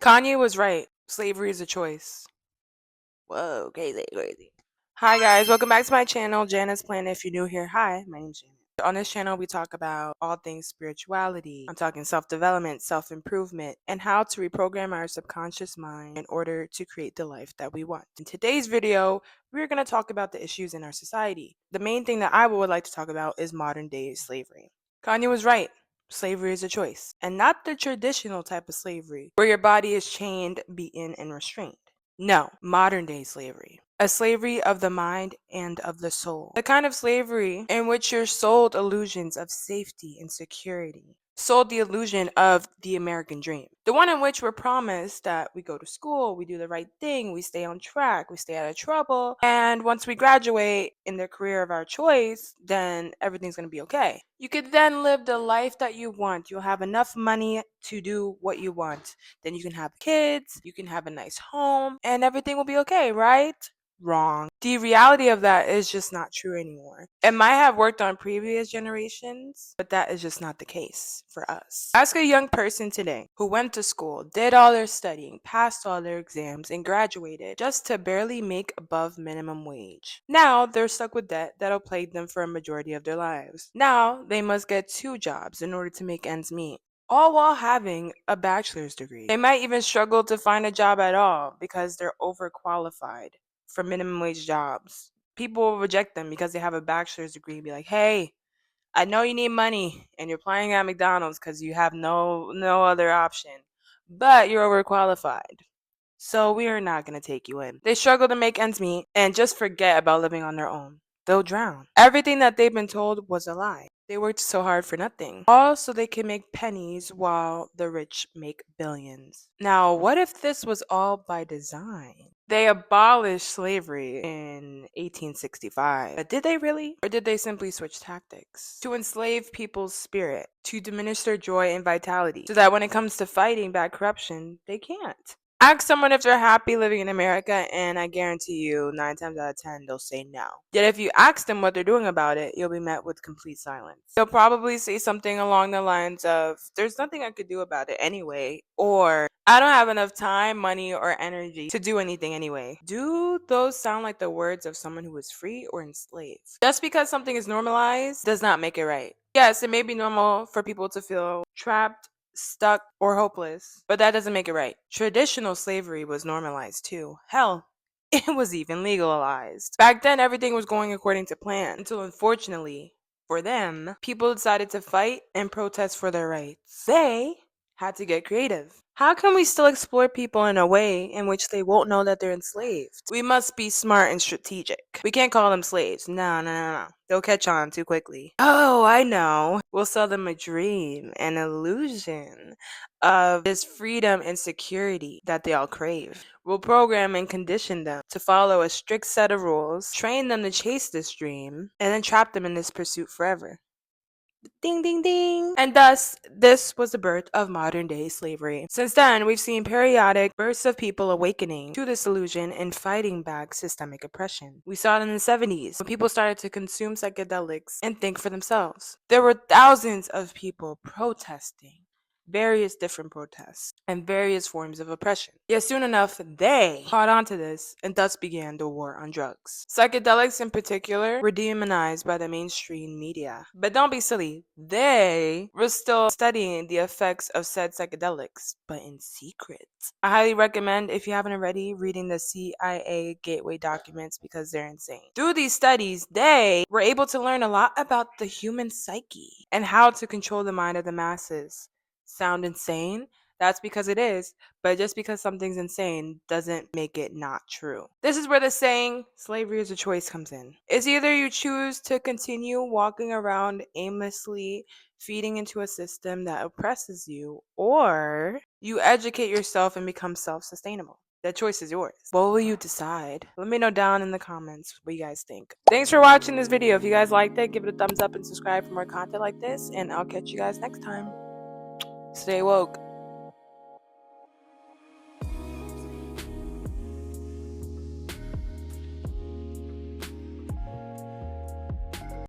Kanye was right. Slavery is a choice. Whoa, crazy, crazy. Hi guys, welcome back to my channel, Jana's Planet. If you're new here, hi, my name's Jana. On this channel, we talk about all things spirituality. I'm talking self-development, self-improvement, and how to reprogram our subconscious mind in order to create the life that we want. In today's video, we're going to talk about the issues in our society. The main thing that I would like to talk about is modern day slavery. Kanye was right. Slavery is a choice, and not the traditional type of slavery where your body is chained, beaten, and restrained. No, modern day slavery. A slavery of the mind and of the soul. The kind of slavery in which you're sold illusions of safety and security. Sold the illusion of the American dream. The one in which we're promised that we go to school, we do the right thing, we stay on track, we stay out of trouble, and once we graduate in the career of our choice, then everything's going to be okay. You could then live the life that you want. You'll have enough money to do what you want. Then you can have kids, you can have a nice home, and everything will be okay, right? Wrong. The reality of that is just not true anymore. It might have worked on previous generations, but that is just not the case for us. Ask a young person today who went to school, did all their studying, passed all their exams, and graduated just to barely make above minimum wage. Now they're stuck with debt that'll plague them for a majority of their lives. Now they must get 2 jobs in order to make ends meet, all while having a bachelor's degree. They might even struggle to find a job at all because they're overqualified for minimum wage jobs. People will reject them because they have a bachelor's degree and be like, hey, I know you need money and you're applying at McDonald's because you have no other option, but you're overqualified. So we are not going to take you in. They struggle to make ends meet and just forget about living on their own. They'll drown. Everything that they've been told was a lie. They worked so hard for nothing. All so they can make pennies while the rich make billions. Now, what if this was all by design? They abolished slavery in 1865. But did they really? Or did they simply switch tactics? To enslave people's spirit, to diminish their joy and vitality, so that when it comes to fighting back corruption, they can't. Ask someone if they're happy living in America, and I guarantee you 9 times out of 10 they'll say no. Yet if you ask them what they're doing about it, you'll be met with complete silence. They'll probably say something along the lines of, there's nothing I could do about it anyway, or I don't have enough time, money, or energy to do anything anyway. Do those sound like the words of someone who is free or enslaved? Just because something is normalized does not make it right. Yes, it may be normal for people to feel trapped, stuck, or hopeless, but that doesn't make it right. Traditional slavery was normalized too. Hell, it was even legalized. Back then, everything was going according to plan until, unfortunately, for them, people decided to fight and protest for their rights. They had to get creative. How can we still exploit people in a way in which they won't know that they're enslaved? We must be smart and strategic. We can't call them slaves. No. They'll catch on too quickly. Oh, I know. We'll sell them a dream, an illusion of this freedom and security that they all crave. We'll program and condition them to follow a strict set of rules, train them to chase this dream, and then trap them in this pursuit forever. Ding, ding, ding. And thus, this was the birth of modern day slavery. Since then, we've seen periodic bursts of people awakening to this illusion and fighting back systemic oppression. We saw it in the 70s when people started to consume psychedelics and think for themselves. There were thousands of people protesting. Various different protests and various forms of oppression. Yet soon enough, they caught on to this, and thus began the war on drugs. Psychedelics in particular were demonized by the mainstream media. But don't be silly, they were still studying the effects of said psychedelics, but in secret. I highly recommend, if you haven't already, reading the CIA Gateway documents because they're insane. Through these studies, they were able to learn a lot about the human psyche and how to control the mind of the masses. Sound insane? That's because it is, but just because something's insane doesn't make it not true. This is where the saying, slavery is a choice, comes in. It's either you choose to continue walking around aimlessly, feeding into a system that oppresses you, or you educate yourself and become self-sustainable. That choice is yours. What will you decide? Let me know down in the comments what you guys think. Thanks for watching this video. If you guys liked it, give it a thumbs up and subscribe for more content like this, and I'll catch you guys next time. Stay woke.